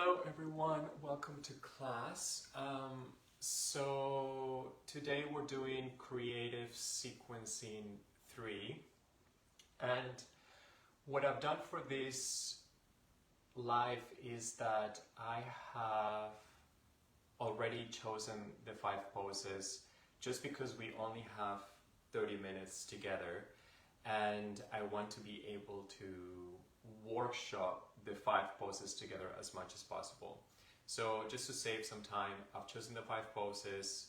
Hello everyone, welcome to class. So today we're doing creative sequencing 3, and what I've done for this live is that I have already chosen the 5 poses just because we only have 30 minutes together and I want to be able to workshop the 5 poses together as much as possible. So just to save some time, I've chosen the 5 poses.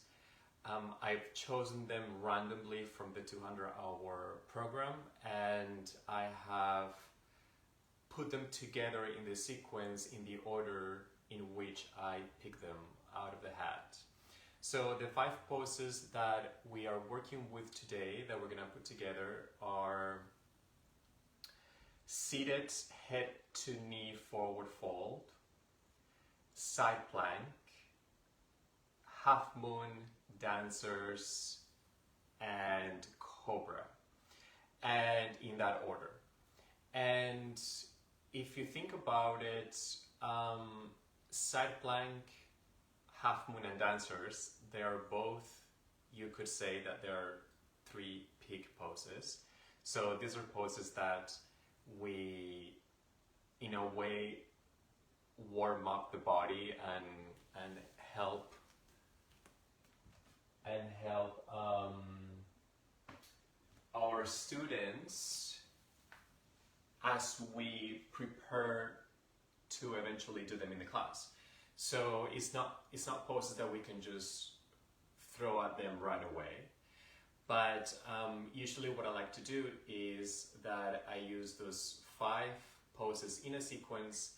I've chosen them randomly from the 200-hour program, and I have put them together in the sequence in the order in which I pick them out of the hat. So the 5 poses that we are working with today, that we're going to put together, are seated head to knee forward fold, side plank, half moon, dancers, and cobra, and in that order. And if you think about it, side plank, half moon, and dancers, they are both, you could say that there are 3 peak poses. So these are poses that we, in a way, warm up the body and help our students as we prepare to eventually do them in the class. So it's not poses that we can just throw at them right away. But usually what I like to do is that I use those 5 poses in a sequence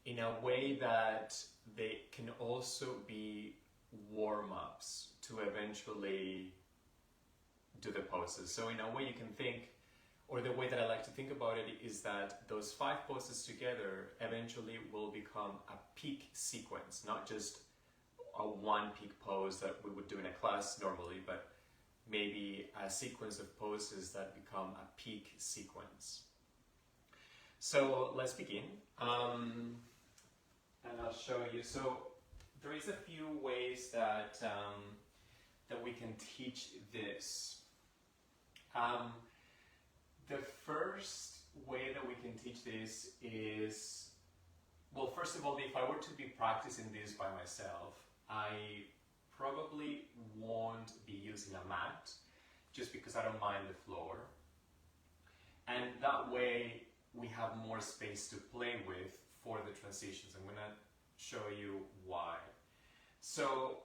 in a way that they can also be warm-ups to eventually do the poses. So in a way you can think, or the way that I like to think about it is that those 5 poses together eventually will become a peak sequence, not just a 1 peak pose that we would do in a class normally, but maybe a sequence of poses that become a peak sequence. So let's begin, and I'll show you. So there is a few ways that that we can teach this. The first way that we can teach this is, well, first of all, if I were to be practicing this by myself, I probably won't be using a mat just because I don't mind the floor, and that way we have more space to play with for the transitions. I'm gonna show you why. So,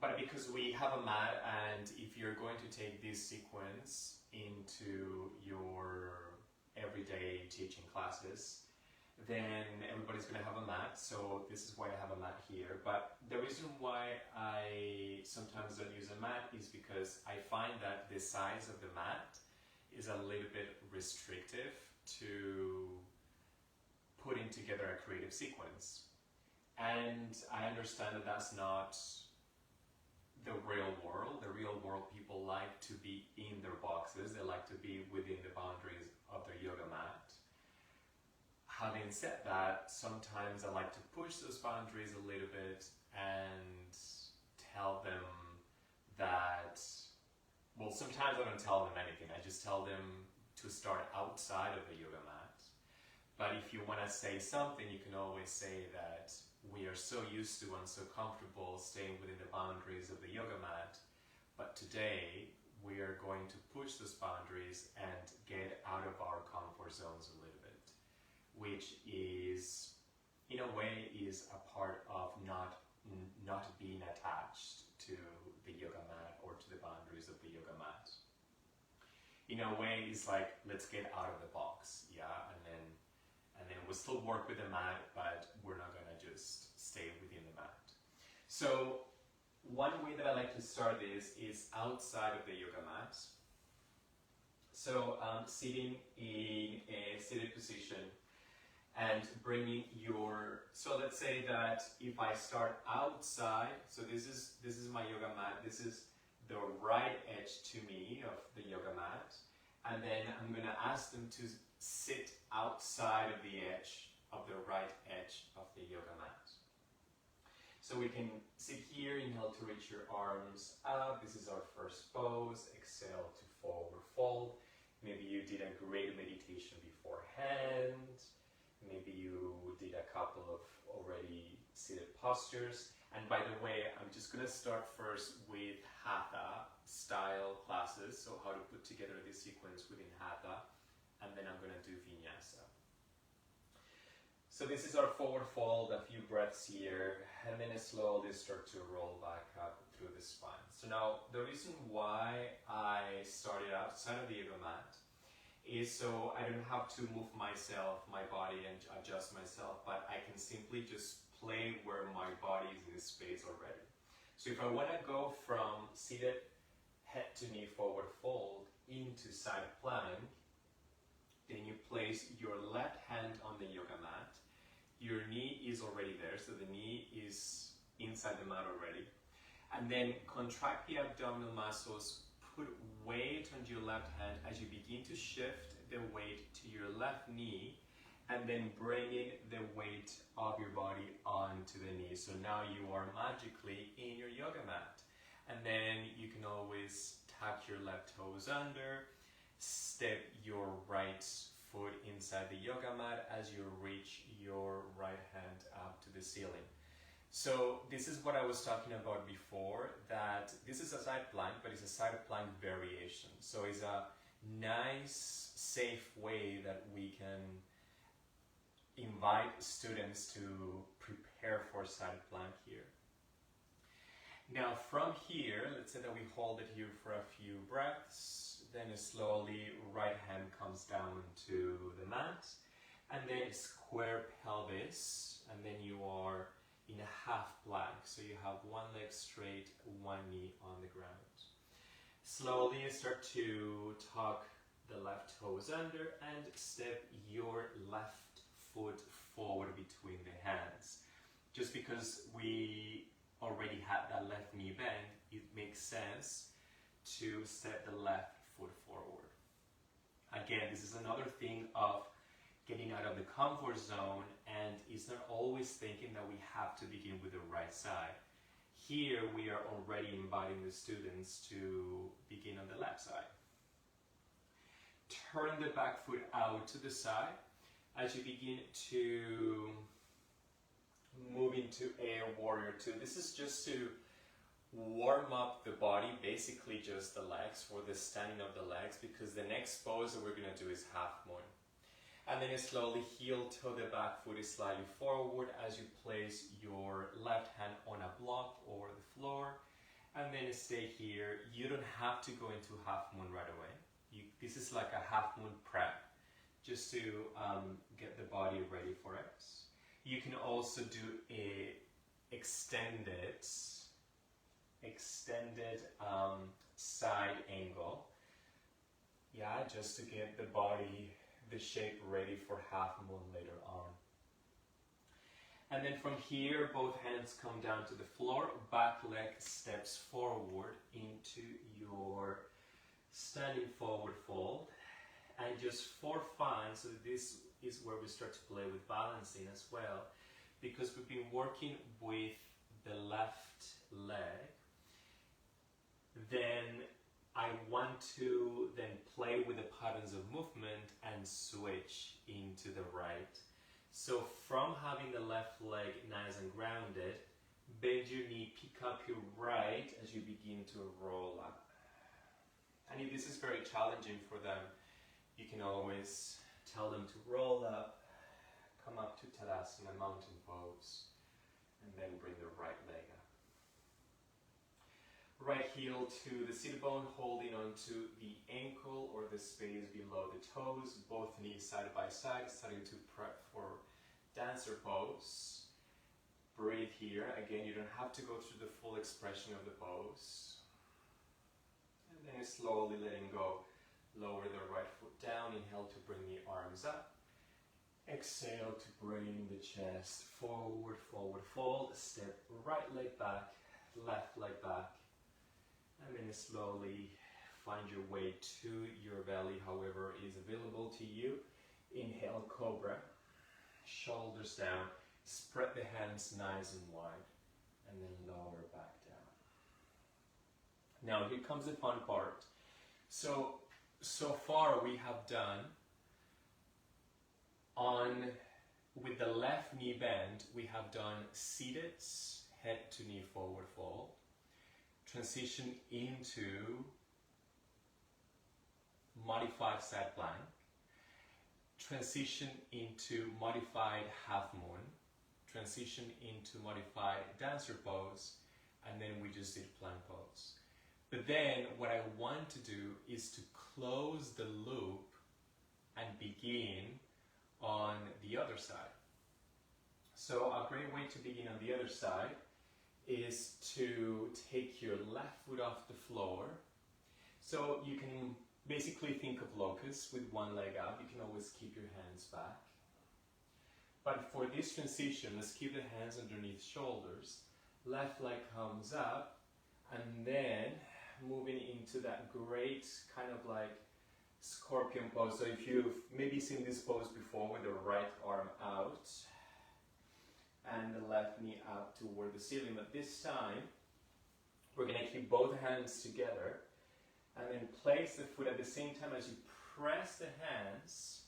but because we have a mat, and if you're going to take this sequence into your everyday teaching classes, then everybody's going to have a mat, so this is why I have a mat here. But the reason why I sometimes don't use a mat is because I find that the size of the mat is a little bit restrictive to putting together a creative sequence. And I understand that that's not the real world. The real world, people like to be in their boxes, they like to be within the boundaries of their yoga mat. Having said that, sometimes I like to push those boundaries a little bit and tell them that, well, sometimes I don't tell them anything, I just tell them to start outside of the yoga mat. But if you want to say something, you can always say that we are so used to and so comfortable staying within the boundaries of the yoga mat, but today we are going to push those boundaries and get out of our comfort zones a little bit, which is, in a way, is a part of not being attached to the yoga mat or to the boundaries of the yoga mat. In a way, it's like, let's get out of the box, yeah, and then we'll still work with the mat, but we're not gonna just stay within the mat. So one way that I like to start this is outside of the yoga mat. So sitting in a seated position and bringing your, so let's say that if I start outside, so this is my yoga mat, this is the right edge to me of the yoga mat, and then I'm going to ask them to sit outside of the edge of the right edge of the yoga mat. So we can sit here, inhale to reach your arms up. This is our first pose. Exhale to forward fold. Maybe you did a great meditation beforehand. Maybe you did a couple of already seated postures. And by the way, I'm just going to start first with Hatha style classes, so how to put together this sequence within Hatha, and then I'm going to do Vinyasa. So this is our forward fold, a few breaths here, and then slowly start to roll back up through the spine. So now, the reason why I started outside of the yoga mat is so I don't have to move myself, my body, and adjust myself, but I can simply just play where my body is in space already. So if I want to go from seated head to knee forward fold into side plank, then you place your left hand on the yoga mat. Your knee is already there, so the knee is inside the mat already. And then contract the abdominal muscles, put weight on your left hand as you begin to shift the weight to your left knee, and then bringing the weight of your body onto the knee. So now you are magically in your yoga mat. And then you can always tuck your left toes under, step your right foot inside the yoga mat as you reach your right hand up to the ceiling. So this is what I was talking about before, that this is a side plank, but it's a side plank variation. So it's a nice, safe way that we can invite students to prepare for side plank here. Now from here, let's say that we hold it here for a few breaths, then slowly right hand comes down to the mat, and then square pelvis, and then you are in a half plank, so you have one leg straight, one knee on the ground. Slowly start to tuck the left toes under and step your left foot forward between the hands. Just because we already had that left knee bend, it makes sense to step the left foot forward. Again, this is another thing of getting out of the comfort zone, and it's not always thinking that we have to begin with the right side. Here we are already inviting the students to begin on the left side. Turn the back foot out to the side as you begin to move into a warrior two. This is just to warm up the body, basically just the legs, for the standing of the legs, because the next pose that we're going to do is half moon. And then slowly heel toe the back foot is slightly forward as you place your left hand on a block or the floor, and then stay here. You don't have to go into half moon right away. This is like a half moon prep, just to get the body ready for it. You can also do a extended side angle, just to get the body, the shape ready for half moon later on. And then from here, both hands come down to the floor, back leg steps forward into your standing forward fold, and just for fun, so this is where we start to play with balancing as well, because we've been working with the left leg. Then I want to then play with the patterns of movement and switch into the right. So from having the left leg nice and grounded, bend your knee, pick up your right as you begin to roll up. And if this is very challenging for them, you can always tell them to roll up, come up to Tadasana, mountain pose, and then bring the right leg up. Right heel to the sit bone, holding onto the ankle or the space below the toes, both knees side by side, starting to prep for dancer pose. Breathe here. Again, you don't have to go through the full expression of the pose. And then slowly letting go. Lower the right foot down. Inhale to bring the arms up. Exhale to bring the chest forward, forward fold. Step right leg back, left leg back. And then slowly find your way to your belly, however is available to you. Inhale, Cobra. shoulders down, spread the hands nice and wide, and then lower back down. Now here comes the fun part. So far we have done with the left knee bend, we have done seated, head to knee forward fold, transition into modified side plank, transition into modified half moon, transition into modified dancer pose, and then we just did plank pose. But then what I want to do is to close the loop and begin on the other side. So a great way to begin on the other side is to take your left foot off the floor. So you can basically think of locust with one leg out. You can always keep your hands back. But for this transition, let's keep the hands underneath shoulders. Left leg comes up, and then moving into that great kind of like scorpion pose. So if you've maybe seen this pose before with the right arm out and the left knee up toward the ceiling, but this time we're going to keep both hands together and then place the foot at the same time as you press the hands.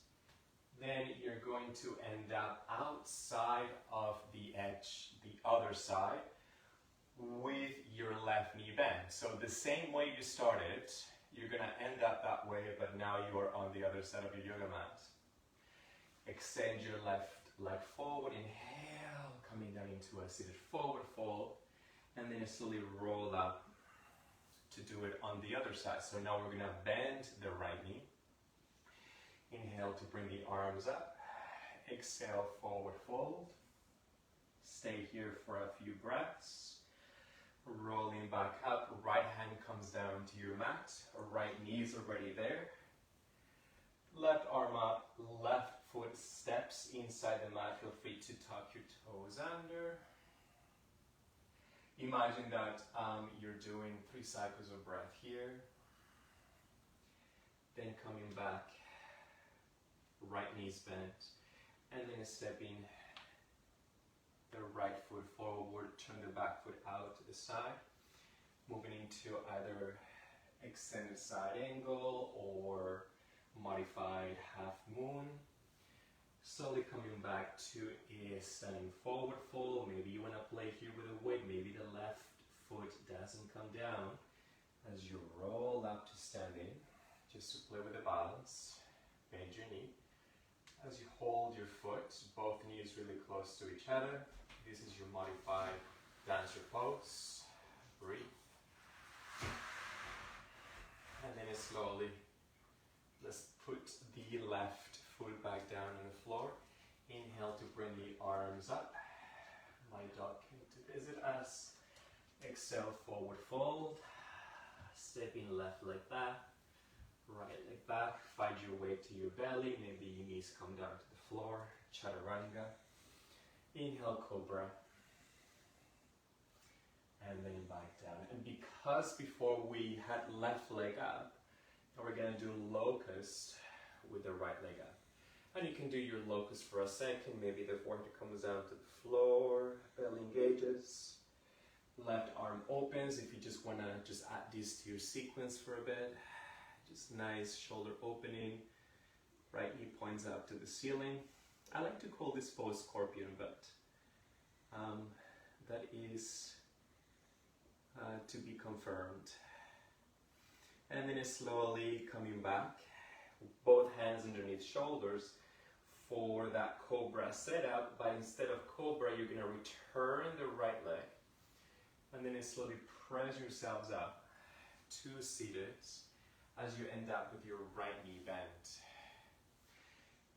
Then you're going to end up outside of the edge, the other side, with your left knee bend. So the same way you started, you're going to end up that way, but now you are on the other side of your yoga mat. Extend your left leg forward, inhale, coming down into a seated forward fold, and then slowly roll up to do it on the other side. So now we're going to bend the right knee. Inhale to bring the arms up. Exhale, forward fold. Stay here for a few breaths. Rolling back up, right hand comes down to your mat, right knee is already there. Left arm up, left foot steps inside the mat. Feel free to tuck your toes under. Imagine that you're doing 3 cycles of breath here. Then coming back, right knee's bent, and then stepping the right foot forward, turn the back foot out to the side, moving into either extended side angle or modified half moon. Slowly coming back to a standing forward fold. Maybe you want to play here with a weight. Maybe the left foot doesn't come down as you roll up to standing, just to play with the balance. Bend your knee. As you hold your foot, both knees really close to each other. This is your modified dancer pose. Breathe. And then slowly, let's put the left foot back down on the floor. Inhale to bring the arms up. My dog came to visit us. Exhale, forward fold. Stepping left leg back. Right leg back, find your way to your belly, maybe your knees come down to the floor, chaturanga. Inhale, cobra. And then back down. And because before we had left leg up, now we're going to do locust with the right leg up. And you can do your locust for a second, maybe the forehead comes down to the floor, belly engages. Left arm opens if you just want to just add this to your sequence for a bit. Just nice shoulder opening, right knee points up to the ceiling. I like to call this pose scorpion, but that is to be confirmed. And then slowly coming back, both hands underneath shoulders for that cobra setup, but instead of cobra, you're going to return the right leg. And then slowly press yourselves up to seated, as you end up with your right knee bent.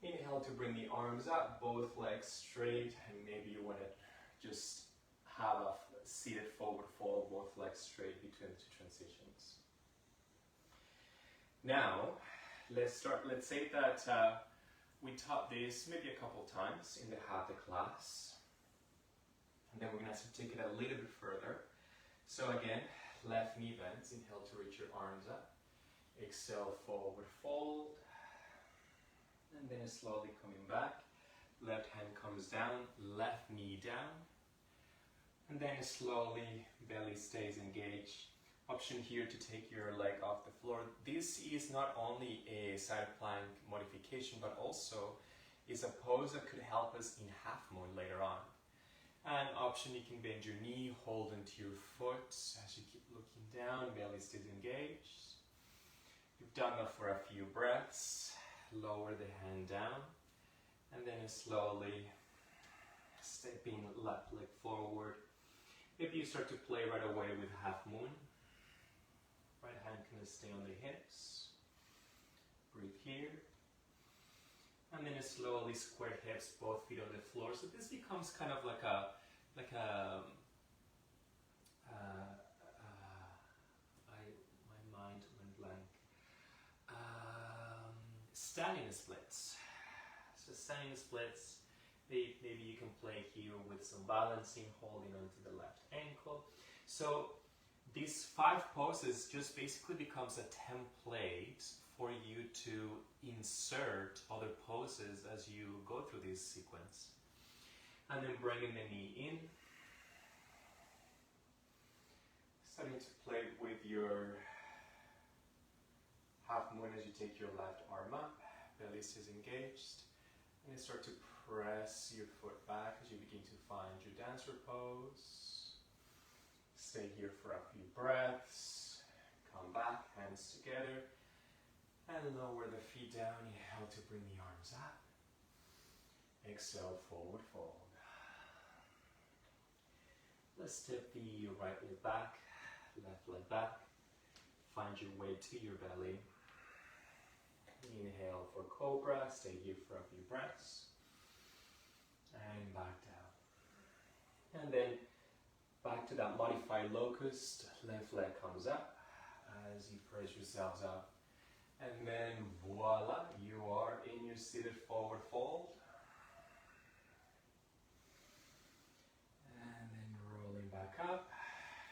Inhale to bring the arms up, both legs straight, and maybe you want to just have a seated forward fold, both legs straight between the 2 transitions. Now, let's start. Let's say that we taught this maybe a couple times in the Hatha class, and then we're going to take it a little bit further. So again, left knee bends, inhale to reach your arms up. Exhale, forward fold, and then slowly coming back. left hand comes down, left knee down, and then slowly belly stays engaged. Option here to take your leg off the floor. This is not only a side plank modification, but also is a pose that could help us in half moon later on. And option, you can bend your knee, hold into your foot as you keep looking down, belly stays engaged. You've done that for a few breaths. Lower the hand down, and then slowly stepping left leg forward. Maybe you start to play right away with half moon. Right hand can stay on the hips. Breathe here. And then slowly square hips, both feet on the floor. So this becomes kind of like a my mind went blank. Standing splits. So standing splits, maybe you can play here with some balancing, holding onto the left ankle. So these 5 poses just basically becomes a template for you to insert other poses as you go through this sequence. And then bringing the knee in. Starting to play with your half moon as you take your left arm up, belly stays engaged, and you start to press your foot back as you begin to find your dancer pose. Stay here for a few breaths, come back, hands together, and lower the feet down. Inhale to bring the arms up. Exhale, forward fold. Let's step the right leg back, left leg back. Find your way to your belly. Inhale for Cobra, stay here for a few breaths. And back down. And then back to that modified locust, left leg comes up as you press yourselves up. And then voila, you are in your seated forward fold. And then rolling back up.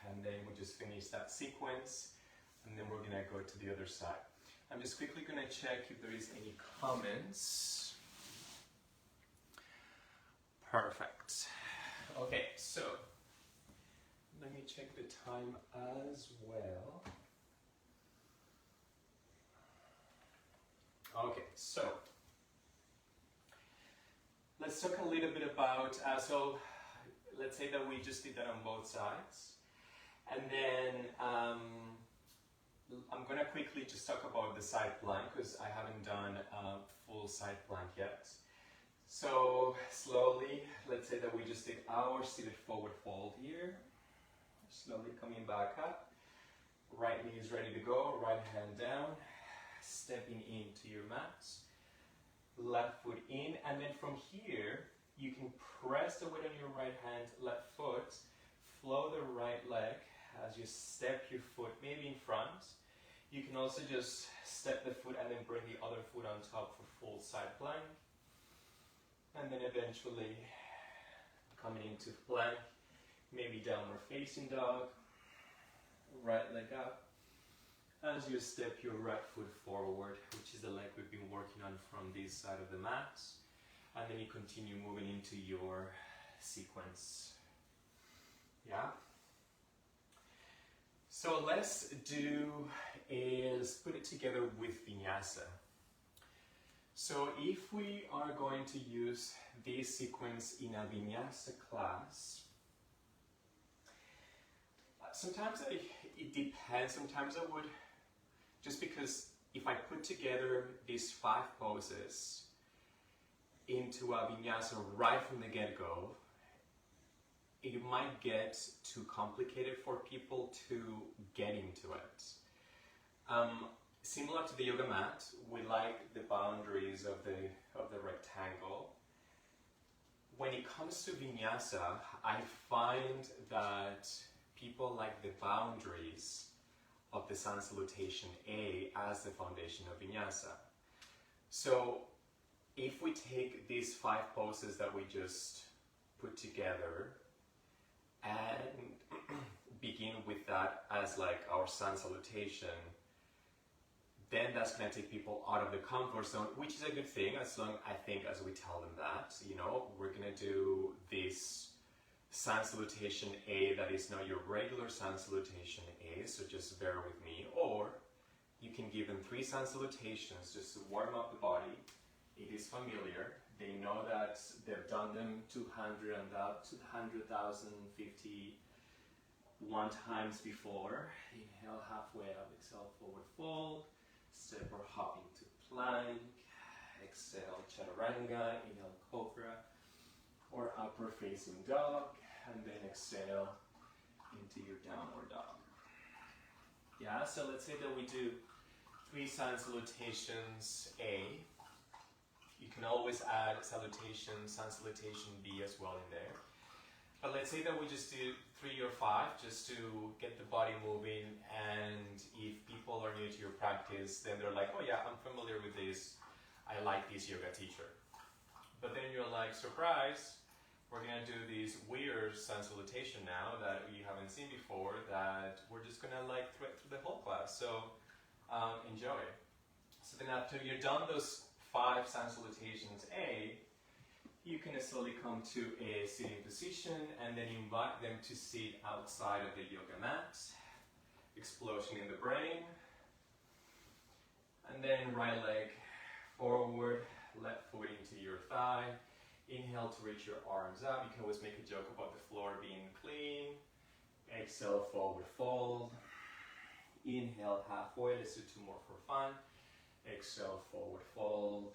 And then we just finish that sequence. And then we're gonna go to the other side. I'm just quickly gonna check if there is any comments. Perfect. Okay, so let me check the time as well. Okay, so let's talk a little bit about, so let's say that we just did that on both sides. And then I'm going to quickly just talk about the side plank because I haven't done a full side plank yet. So slowly, let's say that we just did our seated forward fold here. Slowly coming back up. Right knee is ready to go, right hand down. Stepping into your mat. Left foot in, and then from here, you can press the weight on your right hand, left foot, flow the right leg as you step your foot maybe in front. You can also just step the foot and then bring the other foot on top for full side plank. And then eventually coming into plank, maybe downward facing dog, right leg up. As you step your right foot forward, which is the leg we've been working on from this side of the mat. And then you continue moving into your sequence. Yeah? So let's do is put it together with Vinyasa. So if we are going to use this sequence in a Vinyasa class, sometimes it depends. Sometimes I would, just because if I put together these 5 poses into a Vinyasa right from the get-go, it might get too complicated for people to get into it. Similar to the yoga mat, we like the boundaries of the rectangle. When it comes to Vinyasa, I find that people like the boundaries of the sun salutation A as the foundation of Vinyasa. So if we take these 5 poses that we just put together and begin with that as like our sun salutation, then that's going to take people out of the comfort zone, which is a good thing as long, I think, as we tell them that, you know, we're going to do this sun salutation A that is not your regular sun salutation A, so just bear with me. Or you can give them 3 sun salutations just to warm up the body. It is familiar. They know that they've done them 200,051 times before. Inhale, halfway up, exhale, forward fold. Step or hop into plank. Exhale, chaturanga. Inhale, cobra or upper facing dog. And then exhale into your downward dog. Yeah, so let's say that we do 3 sun salutations A. You can always add salutation, sun salutation B as well in there. But let's say that we just do 3 or 5 just to get the body moving, and if people are new to your practice, then they're like, oh yeah, I'm familiar with this, I like this yoga teacher. But then you're like, surprise, we're gonna do this weird sun salutation now that you haven't seen before, that we're just gonna like thread through the whole class, so enjoy. So then after you're done those 5 sun salutations A, you can slowly come to a sitting position and then invite them to sit outside of the yoga mat. Explosion in the brain. And then right leg forward, left foot into your thigh. Inhale to reach your arms up. You can always make a joke about the floor being clean. Exhale, forward fold. Inhale, halfway. Let's do 2 more for fun. Exhale, forward fold.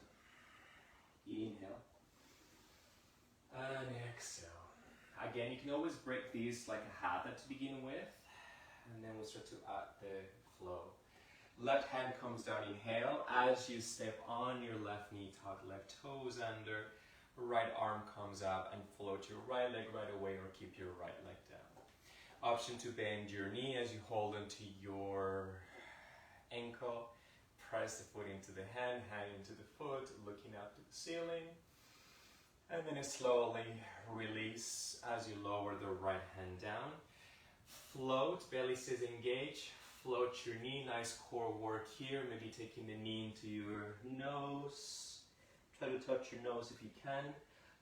Inhale. And exhale. Again, you can always break these like a hatha to begin with. And then we'll start to add the flow. Left hand comes down, inhale. As you step on your left knee, tuck left toes under. Right arm comes up and float your right leg right away, or keep your right leg down. Option to bend your knee as you hold onto your ankle. Press the foot into the hand into the foot, looking up to the ceiling. And then slowly release as you lower the right hand down. Float, belly stays engaged. Float your knee, nice core work here. Maybe taking the knee into your nose. Try to touch your nose if you can.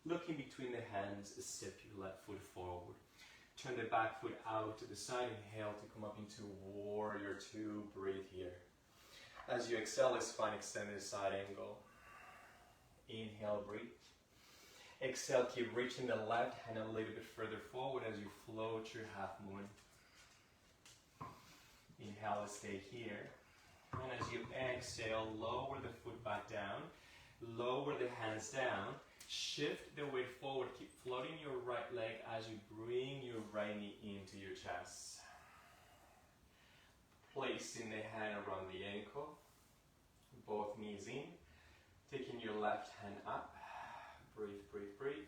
Looking between the hands, step your left foot forward. Turn the back foot out to the side. Inhale to come up into warrior 2. Breathe here. As you exhale, spine extended side angle. Inhale, breathe. Exhale, keep reaching the left hand a little bit further forward as you float your half moon. Inhale, stay here. And as you exhale, lower the foot back down. Lower the hands down. Shift the weight forward. Keep floating your right leg as you bring your right knee into your chest. Placing the hand around the ankle. Both knees in. Taking your left hand up. Breathe, breathe, breathe.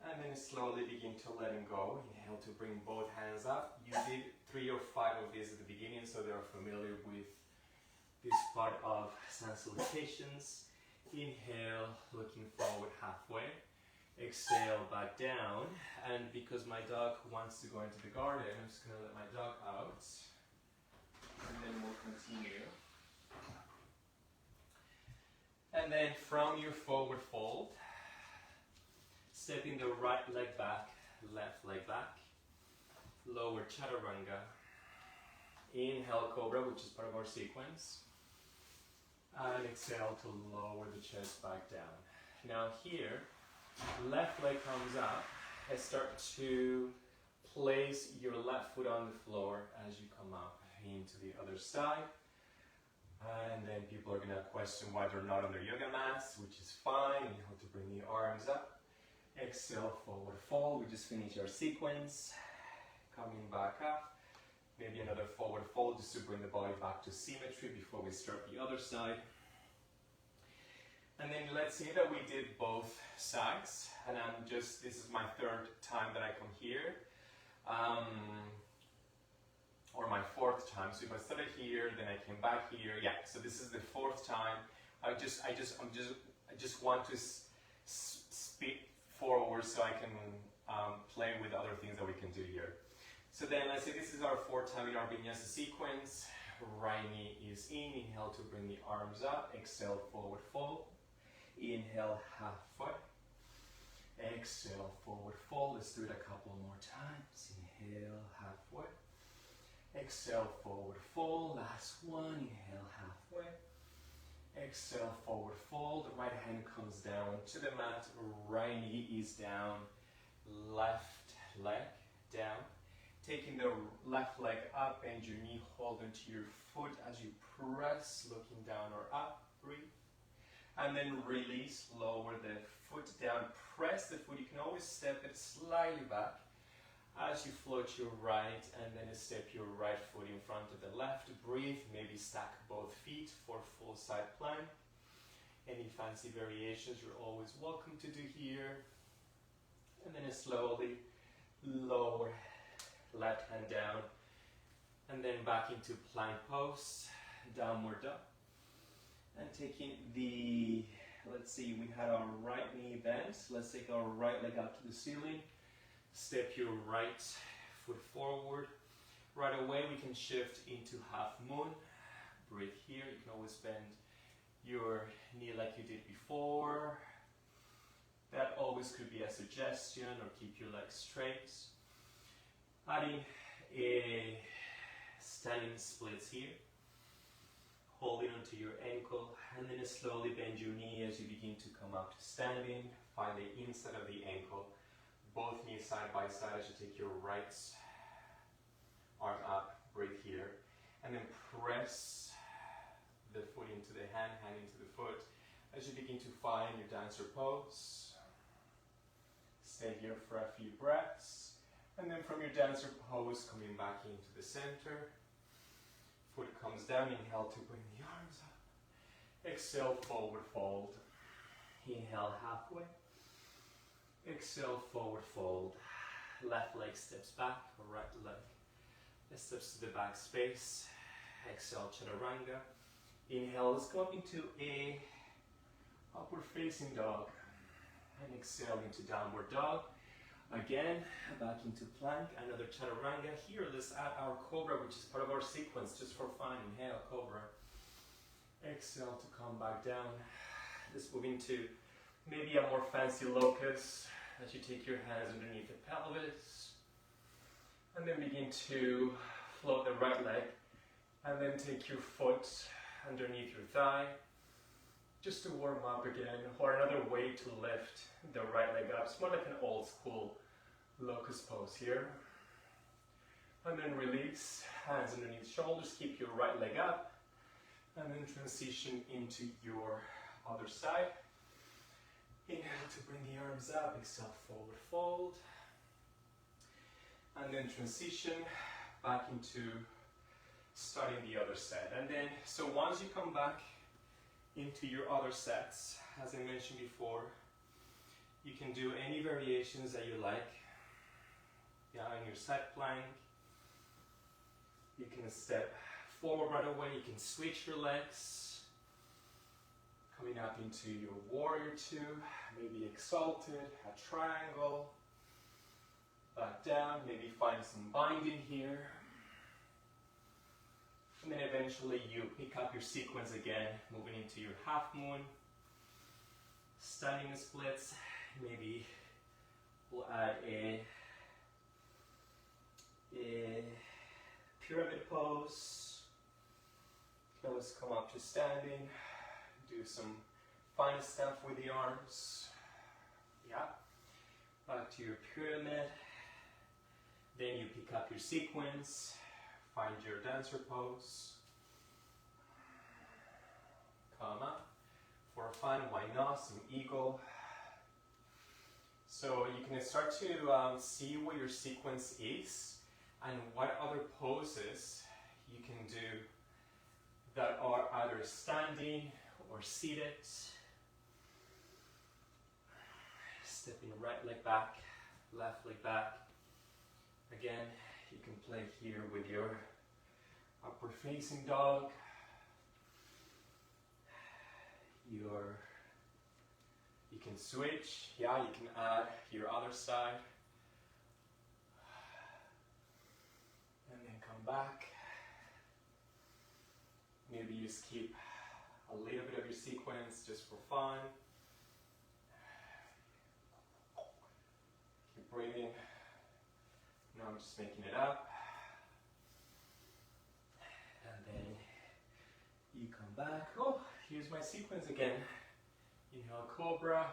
And then slowly begin to let go. Inhale to bring both hands up. You did 3 or 5 of these at the beginning, so they are familiar with this part of sun salutations. Inhale, looking forward halfway. Exhale, back down. And because my dog wants to go into the garden, I'm just going to let my dog out. And then we'll continue. And then from your forward fold, stepping the right leg back, left leg back. Lower chaturanga. Inhale, cobra, which is part of our sequence. And exhale to lower the chest back down. Now here, left leg comes up and start to place your left foot on the floor as you come up into the other side. And then people are going to question why they're not on their yoga mats, which is fine. You have to bring the arms up. Exhale, forward fold. We just finished our sequence. Coming back up. Maybe another forward fold just to bring the body back to symmetry before we start the other side. And then let's say that we did both sides. And this is my 3rd time that I come here. Or my 4th time. So if I started here, then I came back here. Yeah, so this is the 4th time. I just want to speak forward so I can play with other things that we can do here. So then let's say this is our 4th time in our Vinyasa sequence. right knee is in. Inhale to bring the arms up. Exhale, forward fold. Inhale, halfway. Exhale, forward fold. Let's do it a couple more times. Inhale, halfway. Exhale, forward fold. Last one. Inhale, halfway. Exhale, forward fold. The right hand comes down to the mat. Right knee is down. Left leg down. Taking the left leg up, bend your knee, hold onto your foot as you press, looking down or up. Breathe. And then release, lower the foot down. Press the foot. You can always step it slightly back as you float your right, and then step your right foot in front of the left. Breathe. Maybe stack both feet for full side plank. Any fancy variations you're always welcome to do here. And then slowly lower left hand down, and then back into plank pose, downward dog. And taking the, let's see, we had our right knee bent. Let's take our right leg up to the ceiling. Step your right foot forward. Right away we can shift into half moon. Breathe here. You can always bend your knee like you did before. That always could be a suggestion, or keep your legs straight. Adding a standing splits here. Holding onto your ankle, and then slowly bend your knee as you begin to come up to standing. Find the inside of the ankle. Both knees side by side as you take your right arm up. Breathe here. And then press the foot into the hand, hand into the foot. As you begin to find your dancer pose. Stay here for a few breaths. And then from your dancer pose, coming back into the center. Foot comes down. Inhale to bring the arms up. Exhale, forward fold. Inhale, halfway. Exhale, forward fold. Left leg steps back, or right leg steps to the back space. Exhale, chaturanga. Inhale, let's go up into a upward facing dog. And exhale into downward dog. Again, back into plank, another chaturanga. Here, let's add our Cobra, which is part of our sequence, just for fun. Inhale, Cobra. Exhale to come back down. Let's move into maybe a more fancy locust, as you take your hands underneath the pelvis. And then begin to float the right leg. And then take your foot underneath your thigh, just to warm up again, or another way to lift the right leg up. It's more like an old school locust pose here. And then release, hands underneath shoulders, keep your right leg up, and then transition into your other side. Inhale to bring the arms up, exhale, forward fold. And then transition back into starting the other set. And then, so once you come back into your other sets, as I mentioned before, you can do any variations that you like. Yeah, in your set plank, you can step forward right away, you can switch your legs, coming up into your warrior two, maybe exalted, a triangle, back down, maybe find some binding here. And then eventually you pick up your sequence again, moving into your half moon, standing splits. Maybe we'll add a pyramid pose. You can always come up to standing, do some fun stuff with the arms. Yeah, back to your pyramid. Then you pick up your sequence. Find your dancer pose. Come up. For fun, why not? Some eagle. So you can start to see what your sequence is and what other poses you can do that are either standing or seated. Stepping right leg back, left leg back. Again, you can play here with your upward facing dog, you can switch, yeah, you can add your other side, and then come back, Maybe you skip a little bit of your sequence just for fun. Keep breathing. Now I'm just making it up. And then you come back. Oh, here's my sequence again. Inhale, Cobra.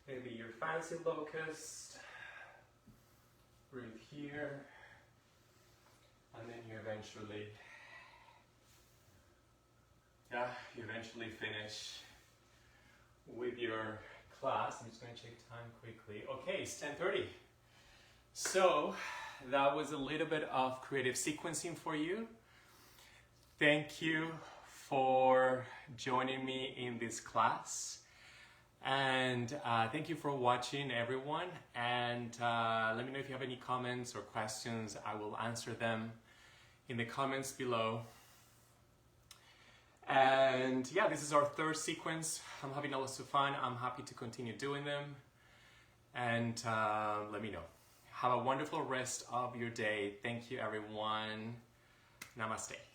Maybe your fancy locust. Breathe here. And then you eventually finish with your class. I'm just going to check time quickly. Okay, it's 10:30. So that was a little bit of creative sequencing for you. Thank you for joining me in this class. And thank you for watching, everyone. And let me know if you have any comments or questions. I will answer them in the comments below. And yeah, this is our third sequence. I'm having lots of fun. I'm happy to continue doing them. And let me know. Have a wonderful rest of your day. Thank you, everyone. Namaste.